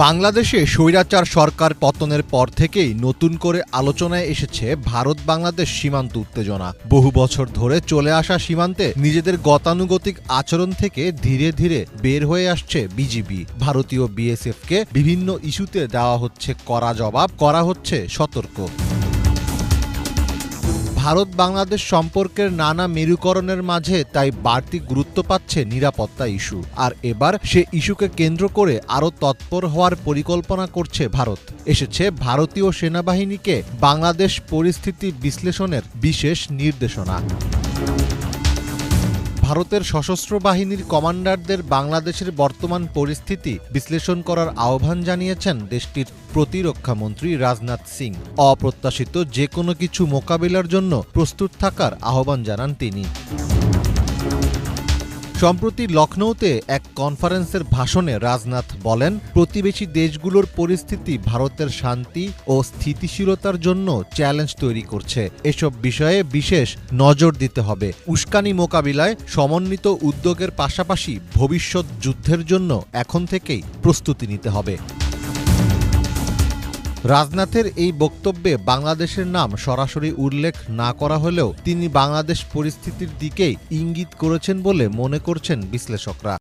বাংলাদেশে স্বৈরাচার সরকার পতনের পর থেকেই নতুন করে আলোচনায় এসেছে ভারত বাংলাদেশ সীমান্ত উত্তেজনা। বহু বছর ধরে চলে আসা সীমান্তে নিজেদের গতানুগতিক আচরণ থেকে ধীরে ধীরে বের হয়ে আসছে বিজিবি। ভারতীয় বিএসএফকে বিভিন্ন ইস্যুতে দেওয়া হচ্ছে কড়া জবাব, করা হচ্ছে সতর্ক। ভারত বাংলাদেশ সম্পর্কের নানা মেরুকরণের মাঝে তাই বাড়তি গুরুত্ব পাচ্ছে নিরাপত্তা ইস্যু। আর এবার সে ইস্যুকে কেন্দ্র করে আরও তৎপর হওয়ার পরিকল্পনা করছে ভারত। এসেছে ভারতীয় সেনাবাহিনীকে বাংলাদেশ পরিস্থিতি বিশ্লেষণের বিশেষ নির্দেশনা। ভারতের সশস্ত্র বাহিনীর কমান্ডারদের বাংলাদেশের বর্তমান পরিস্থিতি বিশ্লেষণ করার আহ্বান জানিয়েছেন দেশটির প্রতিরক্ষামন্ত্রী রাজনাথ সিং। অপ্রত্যাশিত যে কোনো কিছু মোকাবিলার জন্য প্রস্তুত থাকার আহ্বান জানান তিনি। সম্প্রতি লখনৌতে এক কনফারেন্সের ভাষণে রাজনাথ বলেন, প্রতিবেশী দেশগুলোর পরিস্থিতি ভারতের শান্তি ও স্থিতিশীলতার জন্য চ্যালেঞ্জ তৈরি করছে। এসব বিষয়ে বিশেষ নজর দিতে হবে। উস্কানি মোকাবিলায় সমন্বিত উদ্যোগের পাশাপাশি ভবিষ্যৎ যুদ্ধের জন্য এখন থেকেই প্রস্তুতি নিতে হবে। রাজনাথের এই বক্তব্যে বাংলাদেশের নাম সরাসরি উল্লেখ না করা হলেও তিনি বাংলাদেশ পরিস্থিতির দিকেই ইঙ্গিত করেছেন বলে মনে করছেন বিশ্লেষকরা।